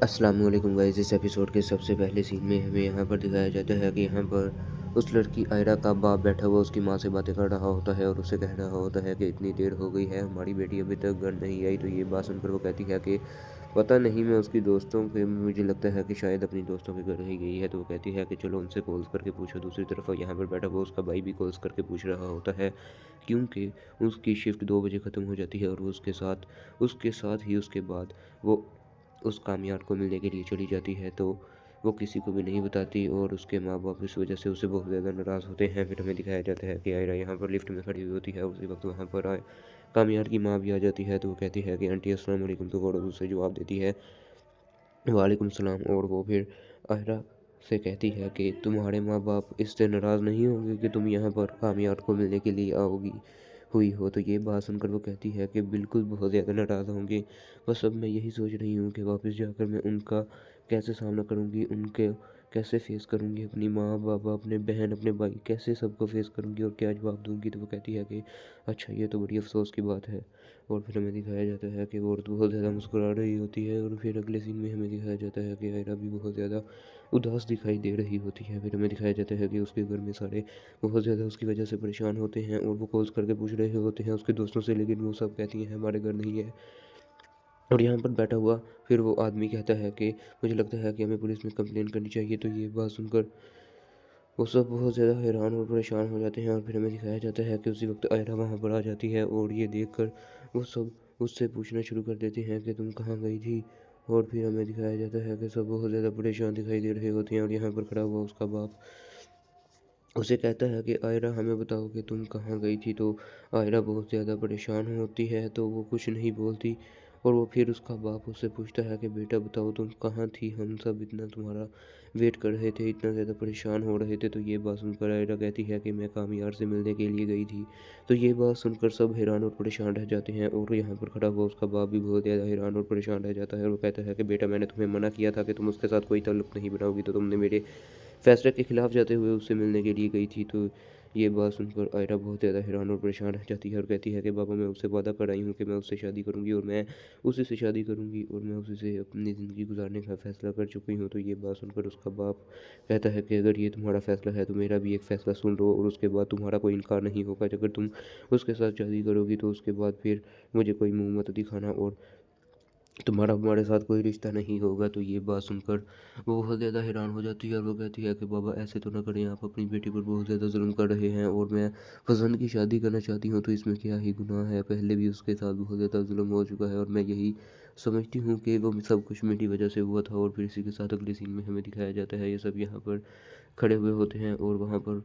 अस्सलाम वालेकुम गाइस। इस एपिसोड के सबसे पहले सीन में हमें यहाँ पर दिखाया जाता है कि यहाँ पर उस लड़की आयरा का बाप बैठा हुआ उसकी माँ से बातें कर रहा होता है और उससे कह रहा होता है कि इतनी देर हो गई है, हमारी बेटी अभी तक घर नहीं आई। तो ये बात सुनकर वो कहती है कि पता नहीं, मैं उसकी दोस्तों के, मुझे लगता है कि शायद अपनी दोस्तों के घर ही गई है। तो वो कहती है कि चलो उनसे कॉल्स करके पूछो। दूसरी तरफ यहाँ पर बैठा हुआ उसका भाई भी कॉल्स करके पूछ रहा होता है क्योंकि उसकी शिफ्ट 2 बजे ख़त्म हो जाती है और वो उसके साथ ही उसके बाद वो उस कामयार को मिलने के लिए चली जाती है। तो वो किसी को भी नहीं बताती और उसके माँ बाप इस वजह से उसे बहुत ज़्यादा नाराज़ होते हैं। फिर हमें दिखाया जाता है कि आयरा यहाँ पर लिफ्ट में खड़ी हुई होती है। उसी वक्त वहाँ पर कामयार की माँ भी आ जाती है। तो वो कहती है कि आंटी अस्सलाम वालेकुम। तो वो उसे जवाब देती है वालेकुम सलाम। और वो फिर आयरा से कहती है कि तुम्हारे माँ बाप इससे नाराज़ नहीं होंगे कि तुम यहाँ पर कामयार को मिलने के लिए आओगी हुई हो। तो ये बात सुनकर वो कहती है कि बिल्कुल बहुत ज़्यादा नाराज़ होंगे, बस अब मैं यही सोच रही हूँ कि वापस जाकर मैं उनका कैसे सामना करूँगी, उनके कैसे फेस करूँगी, अपनी माँ बाबा, अपने बहन, अपने भाई, कैसे सबको फेस करूँगी और क्या जवाब दूँगी। तो वो कहती है कि अच्छा, ये तो बड़ी अफसोस की बात है। और फिर हमें दिखाया जाता है कि वो औरत बहुत ज़्यादा मुस्कुरा रही होती है। और फिर अगले सीन में हमें दिखाया जाता है कि आयरा भी बहुत ज़्यादा उदास दिखाई दे रही होती है। फिर हमें दिखाया जाता है कि उसके घर में सारे बहुत ज़्यादा उसकी वजह से परेशान होते हैं और वो कॉल्स करके पूछ रहे होते हैं उसके दोस्तों से, लेकिन वो सब कहती हैं हमारे घर नहीं है। और यहाँ पर बैठा हुआ फिर वो आदमी कहता है कि मुझे लगता है कि हमें पुलिस में कंप्लेन करनी चाहिए। तो ये बात सुनकर वो सब बहुत ज़्यादा हैरान और परेशान हो जाते हैं और फिर हमें दिखाया जाता है कि उसी वक्त आयरा वहाँ पर आ जाती है और ये देखकर वो सब उससे पूछना शुरू कर देते हैं कि तुम कहाँ गई थी। और फिर हमें दिखाया जाता है कि सब बहुत ज़्यादा परेशान दिखाई दे रहे होते हैं और यहाँ पर खड़ा हुआ उसका बाप उसे कहता है कि आयरा हमें बताओ कि तुम कहाँ गई थी। तो आयरा बहुत ज़्यादा परेशान होती है तो वो कुछ नहीं बोलती और वो फिर उसका बाप उससे पूछता है कि बेटा बताओ तुम कहाँ थी, हम सब इतना तुम्हारा वेट कर रहे थे, इतना ज़्यादा परेशान हो रहे थे। तो ये बात सुनकर आयरा कहती है कि मैं कामयार से मिलने के लिए गई थी। तो ये बात सुनकर सब हैरान और परेशान रह जाते हैं और यहाँ पर खड़ा हुआ उसका बाप भी बहुत ज़्यादा हैरान और परेशान रह जाता है और वो कहता है कि बेटा मैंने तुम्हें मना किया था कि तुम उसके साथ कोई ताल्लुक़ नहीं बनाओगी, तो तुमने मेरे फैसले के खिलाफ जाते हुए उससे मिलने के लिए गई थी। तो ये बात सुनकर आयरा बहुत ज़्यादा हैरान और परेशान रह जाती है और कहती है कि बाबा मैं उससे वादा कर आई हूँ कि मैं उससे शादी करूँगी और मैं उसी से शादी करूँगी और मैं उसी से अपनी ज़िंदगी गुजारने का फ़ैसला कर चुकी हूँ। तो ये बात सुनकर उसका बाप कहता है कि अगर ये तुम्हारा फ़ैसला है तो मेरा भी एक फ़ैसला सुन लो और उसके बाद तुम्हारा कोई इनकार नहीं होगा। अगर तुम उसके साथ शादी करोगी तो उसके बाद फिर मुझे कोई मुँह मत दिखाना और तुम्हारा हमारे साथ कोई रिश्ता नहीं होगा। तो ये बात सुनकर वो बहुत ज़्यादा हैरान हो जाती है और वो कहती है कि बाबा ऐसे तो ना करें, आप अपनी बेटी पर बहुत ज़्यादा जुल्म कर रहे हैं और मैं पसंद की शादी करना चाहती हूँ तो इसमें क्या ही गुनाह है। पहले भी उसके साथ बहुत ज़्यादा जुल्म हो चुका है और मैं यही समझती हूँ कि वो सब कुछ मेरी वजह से हुआ था। और फिर इसी के साथ अगले सीन में हमें दिखाया जाता है ये सब यहाँ पर खड़े हुए होते हैं और वहाँ पर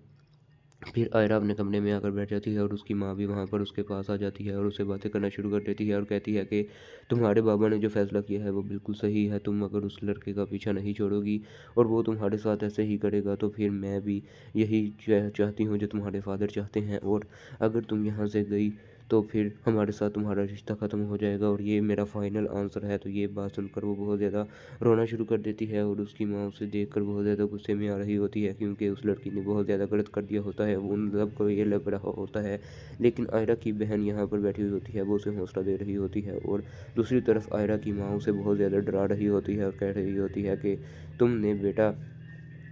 फिर आयरा अपने कमरे में आकर बैठ जाती है और उसकी माँ भी वहाँ पर उसके पास आ जाती है और उससे बातें करना शुरू कर देती है और कहती है कि तुम्हारे बाबा ने जो फ़ैसला किया है वो बिल्कुल सही है। तुम अगर उस लड़के का पीछा नहीं छोड़ोगी और वो तुम्हारे साथ ऐसे ही करेगा तो फिर मैं भी यही चाहती हूँ जो तुम्हारे फादर चाहते हैं। और अगर तुम यहाँ से गई तो फिर हमारे साथ तुम्हारा रिश्ता ख़त्म हो जाएगा और ये मेरा फाइनल आंसर है। तो ये बात सुनकर वो बहुत ज़्यादा रोना शुरू कर देती है और उसकी माँ उसे देखकर बहुत ज़्यादा गुस्से में आ रही होती है क्योंकि उस लड़की ने बहुत ज़्यादा गलत कर दिया होता है। वो उन सबको ये लग रहा होता है, लेकिन आयरा की बहन यहाँ पर बैठी हुई होती है, वो उसे हौसला दे रही होती है और दूसरी तरफ आयरा की माँ उसे बहुत ज़्यादा डरा रही होती है और कह रही होती है कि तुमने बेटा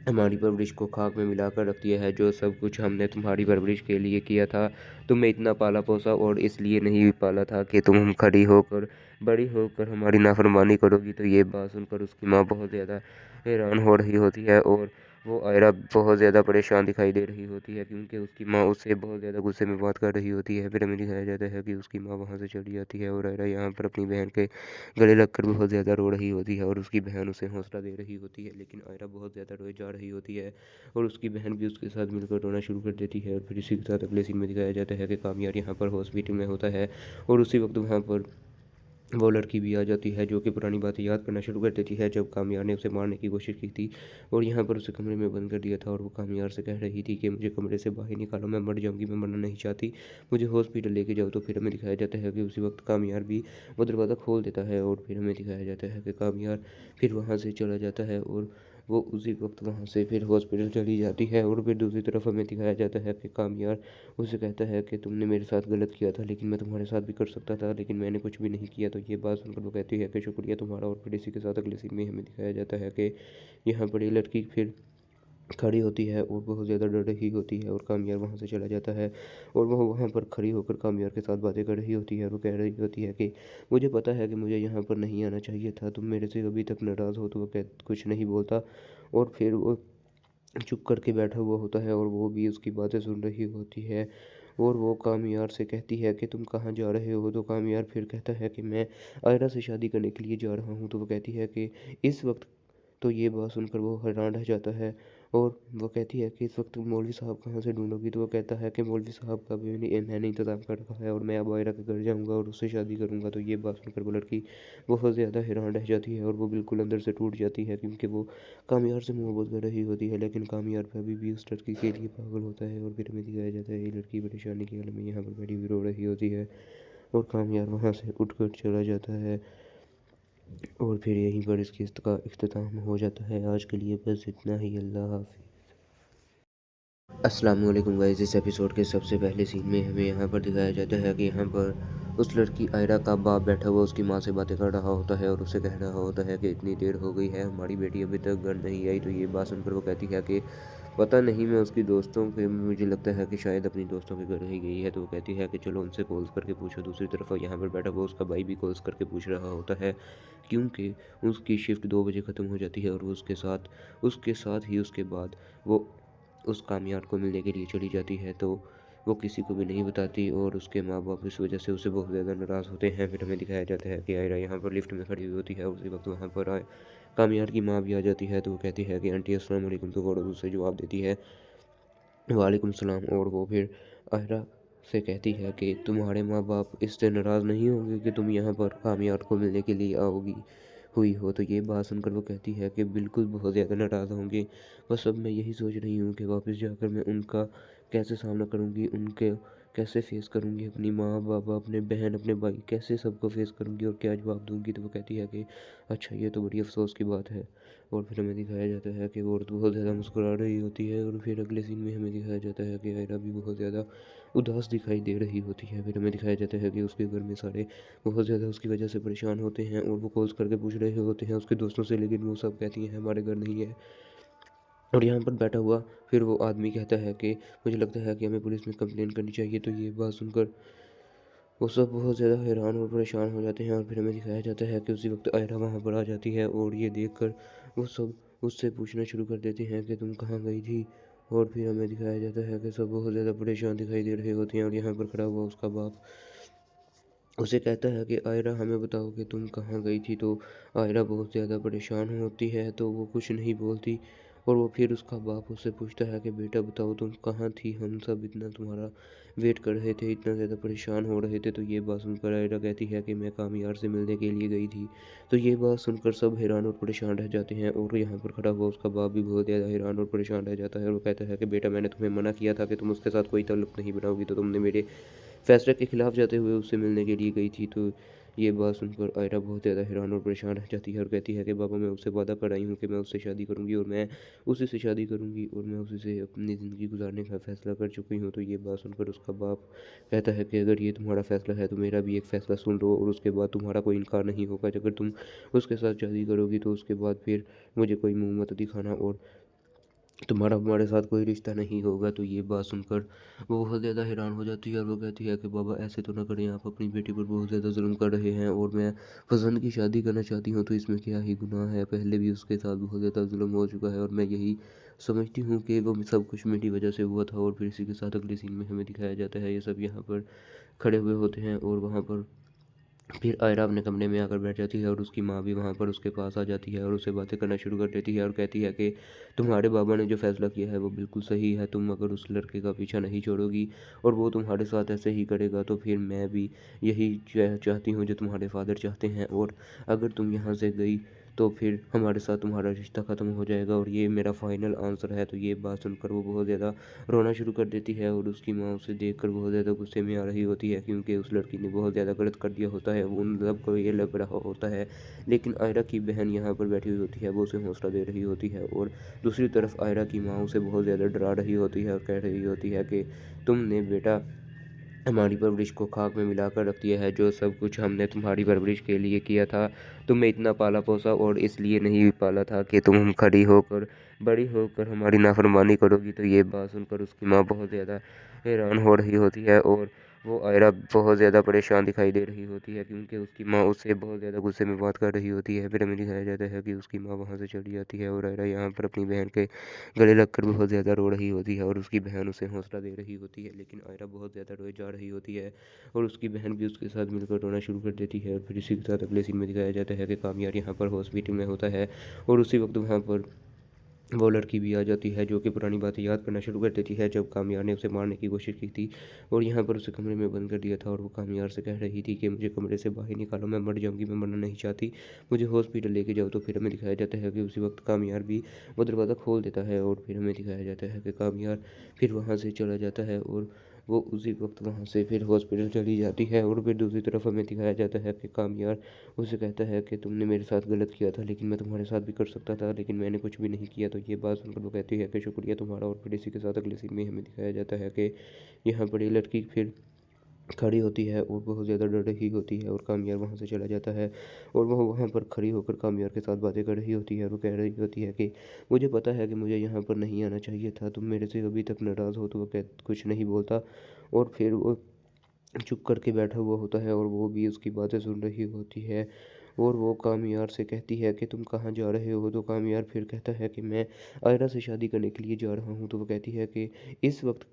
हमारी परवरिश को खाक में मिलाकर रख दिया है। जो सब कुछ हमने तुम्हारी परवरिश के लिए किया था, तुम्हें इतना पाला पोसा और इसलिए नहीं पाला था कि तुम खड़ी होकर बड़ी होकर हमारी नाफरमानी करोगी। तो ये बात सुनकर उसकी माँ बहुत ज़्यादा हैरान हो रही होती है और वो आयरा बहुत ज़्यादा परेशान दिखाई दे रही होती है क्योंकि उसकी माँ उससे बहुत ज़्यादा गुस्से में बात कर रही होती है। फिर हमें दिखाया जाता है कि उसकी माँ वहाँ से चली जाती है और आयरा यहाँ पर अपनी बहन के गले लगकर बहुत ज़्यादा रो रही होती है और उसकी बहन उसे हौसला दे रही होती है, लेकिन आयरा बहुत ज़्यादा रोए जा रही होती है और उसकी बहन भी उसके साथ मिलकर रोना शुरू कर देती है। और फिर इसी के साथ अगले सीन में दिखाया जाता है कि कामयार यहाँ पर हॉस्पिटल में होता है और उसी वक्त वहाँ पर वो लड़की भी आ जाती है जो कि पुरानी बातें याद करना शुरू कर देती है जब कामयार ने उसे मारने की कोशिश की थी और यहाँ पर उसे कमरे में बंद कर दिया था। और वो कामयार से कह रही थी कि मुझे कमरे से बाहर निकालो, मैं मर जाऊँगी, मैं मरना नहीं चाहती, मुझे हॉस्पिटल लेके जाओ। तो फिर हमें दिखाया जाता है कि उसी वक्त कामयार भी वो दरवाज़ा खोल देता है और फिर हमें दिखाया जाता है कि कामयार फिर वहाँ से चला जाता है और वो उसी वक्त वहाँ से फिर हॉस्पिटल चली जाती है। और फिर दूसरी तरफ हमें दिखाया जाता है कि कामयार उसे कहता है कि तुमने मेरे साथ गलत किया था लेकिन मैं तुम्हारे साथ भी कर सकता था, लेकिन मैंने कुछ भी नहीं किया। तो ये बात सुनकर वो कहती है कि शुक्रिया तुम्हारा। और फिर इसी के साथ अगले सीन में हमें दिखाया जाता है कि यहाँ पर ये लड़की फिर खड़ी होती है और बहुत ज़्यादा डर रही होती है और कामयार वहाँ से चला जाता है और वह वहाँ पर खड़ी होकर कामयार के साथ बातें कर रही होती है और वो कह रही होती है कि मुझे पता है कि मुझे यहाँ पर नहीं आना चाहिए था, तुम मेरे से अभी तक नाराज़ हो। तो वो कुछ नहीं बोलता और फिर वो चुप करके बैठा हुआ होता है और वो भी उसकी बातें सुन रही होती है। और वो कामयार से कहती है कि तुम कहाँ जा रहे हो। तो कामयार फिर कहता है कि मैं आयरा से शादी करने के लिए जा रहा हूँ। तो वो कहती है कि इस वक्त, तो ये बात सुनकर वो हैरान रह जाता है और वो कहती है कि इस वक्त मौलवी साहब कहाँ से ढूंढोगी। तो वो कहता है कि मौलवी साहब का भी मैंने इंतज़ाम कर रखा है और मैं अब आयरा के घर जाऊँगा और उससे शादी करूँगा। तो ये बात सुनकर वो लड़की बहुत ज़्यादा हैरान रह जाती है और वो बिल्कुल अंदर से टूट जाती है क्योंकि वो कामयार से मोहब्बत कर रही होती है, लेकिन कामयार पे अभी भी उस लड़की के लिए पागल होता है। और फिर हमें दिखाया जाता है ये लड़की परेशानी के हाल में यहाँ पर बैठी हुई रो रही होती है और कामयार वहाँ से उठकर चला जाता है। और फिर यहीं पर इस किस्त का इख्तिताम हो जाता है। आज के लिए बस इतना ही। अल्लाह हाफ़िज़। अस्सलाम वालेकुम गाइस। इस एपिसोड के सबसे पहले सीन में हमें यहाँ पर दिखाया जाता है कि यहाँ पर उस लड़की आयरा का बाप बैठा हुआ उसकी माँ से बातें कर रहा होता है और उसे कह रहा होता है कि इतनी देर हो गई है, हमारी बेटी अभी तक घर नहीं आई। तो ये बात सुनकर वो कहती है कि पता नहीं, मैं उसकी दोस्तों के, मुझे लगता है कि शायद अपनी दोस्तों के घर ही गई है। तो वो कहती है कि चलो उनसे कॉल्स करके पूछो। दूसरी तरफ यहाँ पर बैठा हुआ उसका भाई भी कॉल्स करके पूछ रहा होता है क्योंकि उसकी शिफ्ट 2 बजे ख़त्म हो जाती है और वो उसके साथ ही उसके बाद वो उस कामयाब को मिलने के लिए चली जाती है तो वो किसी को भी नहीं बताती और उसके माँ बाप इस वजह से उसे बहुत ज़्यादा नाराज़ होते हैं। फिर हमें दिखाया जाता है कि आयरा यहाँ पर लिफ्ट में खड़ी हुई होती है। उसी वक्त वहाँ पर कामयाब की माँ भी आ जाती है तो वो कहती है कि आंटी अस्सलाम वालेकुम, तो वो उसे जवाब देती है वालेकुम सलाम। और वो फिर आयरा से कहती है कि तुम्हारे माँ बाप इससे नाराज़ नहीं होंगे कि तुम यहाँ पर कामयाब को मिलने के लिए आओगी हुई हो। तो ये बात सुनकर वो कहती है कि बिल्कुल बहुत ज़्यादा नाराज़ होंगे, बस अब मैं यही सोच रही हूँ कि वापस जाकर मैं उनका कैसे सामना करूँगी, उनके कैसे फेस करूँगी, अपनी माँ बाबा, अपने बहन, अपने भाई, कैसे सबको फेस करूँगी और क्या जवाब दूँगी। तो वो कहती है कि अच्छा ये तो बड़ी अफसोस की बात है। और फिर हमें दिखाया जाता है कि वो औरत बहुत ज़्यादा मुस्कुरा रही होती है और फिर अगले सीन में हमें दिखाया जाता है कि आयरा भी बहुत ज़्यादा उदास दिखाई दे रही होती है। फिर हमें दिखाया जाता है कि उसके घर में सारे बहुत ज़्यादा उसकी वजह से परेशान होते हैं और वो कॉल्स करके पूछ रहे होते हैं उसके दोस्तों से, लेकिन वो सब कहती हैं हमारे घर नहीं है। और यहाँ पर बैठा हुआ फिर वो आदमी कहता है कि मुझे लगता है कि हमें पुलिस में कंप्लेन करनी चाहिए। तो ये बात सुनकर वो सब बहुत ज़्यादा हैरान और परेशान हो जाते हैं। और फिर हमें दिखाया जाता है कि उसी वक्त आयरा वहाँ पर आ जाती है और ये देखकर वो सब उससे पूछना शुरू कर देते हैं कि तुम कहाँ गई थी। और फिर हमें दिखाया जाता है कि सब बहुत ज़्यादा परेशान दिखाई दे रहे होते हैं और यहाँ पर खड़ा हुआ उसका बाप उसे कहता है कि आयरा हमें बताओ कि तुम कहाँ गई थी। तो आयरा बहुत ज़्यादा परेशान होती है तो वो कुछ नहीं बोलती। और वो फिर उसका बाप उससे पूछता है कि बेटा बताओ तुम कहाँ थी, हम सब इतना तुम्हारा वेट कर रहे थे, इतना ज़्यादा परेशान हो रहे थे। तो ये बात सुनकर आयरा कहती है कि मैं कामयाब से मिलने के लिए गई थी। तो ये बात सुनकर सब हैरान और परेशान रह जाते हैं और यहाँ पर खड़ा हुआ उसका बाप भी बहुत ज़्यादा हैरान और परेशान रह जाता है। और वो कहता है कि बेटा मैंने तुम्हें मना किया था कि तुम उसके साथ कोई ताल्लुक़ नहीं बनाओगी, तो तुमने मेरे फैसले के खिलाफ जाते हुए उससे मिलने के लिए गई थी। तो ये बात सुनकर आयरा बहुत ज़्यादा हैरान और परेशान रह जाती है और कहती है कि बाबा मैं उससे वादा कर आई हूँ कि मैं उससे शादी करूँगी और मैं उसी से शादी करूँगी और मैं उसी से अपनी ज़िंदगी गुजारने का फ़ैसला कर चुकी हूँ। तो ये बात सुनकर उसका बाप कहता है कि अगर ये तुम्हारा फ़ैसला है तो मेरा भी एक फ़ैसला सुन लो और उसके बाद तुम्हारा कोई इनकार नहीं होगा। अगर तुम उसके साथ शादी करोगी तो उसके बाद फिर मुझे कोई मुँह मत दिखाना और तुम्हारा हमारे साथ कोई रिश्ता नहीं होगा। तो ये बात सुनकर वो बहुत ज़्यादा हैरान हो जाती है और वो कहती है कि बाबा ऐसे तो ना करें, आप अपनी बेटी पर बहुत ज़्यादा जुल्म कर रहे हैं और मैं पसंद की शादी करना चाहती हूँ तो इसमें क्या ही गुनाह है। पहले भी उसके साथ बहुत ज़्यादा जुल्म हो चुका है और मैं यही समझती हूँ कि वो सब कुछ मेरी वजह से हुआ था। और फिर इसी के साथ अगले सीन में हमें दिखाया जाता है ये सब यहाँ पर खड़े हुए होते हैं और वहाँ पर फिर आयरा अपने कमरे में आकर बैठ जाती है और उसकी माँ भी वहाँ पर उसके पास आ जाती है और उससे बातें करना शुरू कर देती है और कहती है कि तुम्हारे बाबा ने जो फ़ैसला किया है वो बिल्कुल सही है। तुम अगर उस लड़के का पीछा नहीं छोड़ोगी और वो तुम्हारे साथ ऐसे ही करेगा तो फिर मैं भी यही चाहती हूँ जो तुम्हारे फादर चाहते हैं। और अगर तुम यहाँ से गई तो फिर हमारे साथ तुम्हारा रिश्ता ख़त्म हो जाएगा और ये मेरा फाइनल आंसर है। तो ये बात सुनकर वो बहुत ज़्यादा रोना शुरू कर देती है और उसकी माँ उसे देखकर बहुत ज़्यादा गुस्से में आ रही होती है क्योंकि उस लड़की ने बहुत ज़्यादा गलत कर दिया होता है। वो उन सबको ये लग रहा होता है, लेकिन आयरा की बहन यहाँ पर बैठी हुई होती है, वो उसे हौसला दे रही होती है। और दूसरी तरफ आयरा की माँ उसे बहुत ज़्यादा डरा रही होती है और कह रही होती है कि तुमने बेटा हमारी परवरिश को खाक में मिलाकर रख दिया है। जो सब कुछ हमने तुम्हारी परवरिश के लिए किया था, तुम्हें इतना पाला पोसा और इसलिए नहीं पाला था कि तुम खड़ी होकर बड़ी होकर हमारी नाफरमानी करोगी। तो ये बात सुनकर उसकी माँ बहुत ज़्यादा हैरान हो रही होती है और वो आयरा बहुत ज़्यादा परेशान दिखाई दे रही होती है क्योंकि उसकी माँ उससे बहुत ज़्यादा गुस्से में बात कर रही होती है। फिर हमें दिखाया जाता है कि उसकी माँ वहाँ से चली जाती है और आयरा यहाँ पर अपनी बहन के गले लगकर बहुत ज़्यादा रो रही होती है और उसकी बहन उसे हौसला दे रही होती है, लेकिन आयरा बहुत ज़्यादा रोए जा रही होती है और उसकी बहन भी उसके साथ मिलकर रोना शुरू कर देती है। और फिर इसी के साथ अगले सीन में दिखाया जाता है कि कामयाब यहाँ पर हॉस्पिटल में होता है और उसी वक्त वहाँ पर वो लड़की भी आ जाती है जो कि पुरानी बातें याद करना शुरू कर देती है जब कामयाब ने उसे मारने की कोशिश की थी और यहाँ पर उसे कमरे में बंद कर दिया था। और वो कामयाब से कह रही थी कि मुझे कमरे से बाहर निकालो, मैं मर जाऊँगी, मैं मरना नहीं चाहती, मुझे हॉस्पिटल लेके जाओ। तो फिर हमें दिखाया जाता है कि उसी वक्त कामयाब भी वो दरवाज़ा खोल देता है और फिर हमें दिखाया जाता है कि कामयाब फिर वहाँ से चला जाता है और वो उसी वक्त वहाँ से फिर हॉस्पिटल चली जाती है। और फिर दूसरी तरफ हमें दिखाया जाता है कि कामयाब उसे कहता है कि तुमने मेरे साथ गलत किया था लेकिन मैं तुम्हारे साथ भी कर सकता था, लेकिन मैंने कुछ भी नहीं किया। तो ये बात सुनकर वो कहती है कि शुक्रिया तुम्हारा। और फिर इसी के साथ अगले सीन में हमें दिखाया जाता है कि यहाँ पर ये लड़की फिर खड़ी होती है और बहुत ज़्यादा डर रही होती है और कामयाब वहाँ से चला जाता है और वह वहाँ पर खड़ी होकर कामयाब के साथ बातें कर रही होती है और वो कह रही होती है कि मुझे पता है कि मुझे यहाँ पर नहीं आना चाहिए था, तुम मेरे से अभी तक नाराज़ हो। तो वो कुछ नहीं बोलता और फिर वो चुप करके बैठा हुआ होता है और वो भी उसकी बातें सुन रही होती है। और वो कामियार से कहती है कि तुम कहाँ जा रहे हो। तो कामियार फिर कहता है कि मैं आयरा से शादी करने के लिए जा रहा हूँ। तो वो कहती है कि इस वक्त,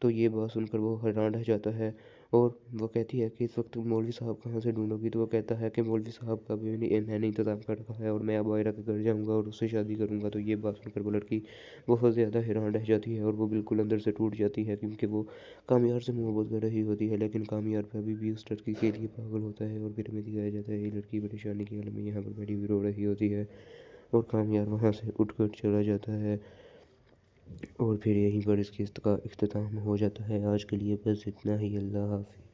तो ये बात सुनकर वो हैरान रह जाता है और वो कहती है कि इस वक्त मौलवी साहब कहाँ से ढूंढोगी। तो वो कहता है कि मौलवी साहब का भी मैंने इंतज़ाम कर रखा है और मैं अब आयरा के घर जाऊँगा और उससे शादी करूँगा। तो ये बात सुनकर वो लड़की बहुत ज़्यादा हैरान रह जाती है और वो बिल्कुल अंदर से टूट जाती है, क्योंकि वो कामियार से मोहब्बत कर रही होती है, लेकिन कामियार अभी भी उस लड़की के लिए पागल होता है। और फिर हमें दिखाया जाता है ये लड़की परेशानी की हालत में यहाँ पर बैठी हुई रो रही होती है और कामियार वहाँ से उठकर चला जाता है। और फिर यहीं पर इस किस्त का इख्तिताम हो जाता है। आज के लिए बस इतना ही। अल्लाह हाफ़िज़।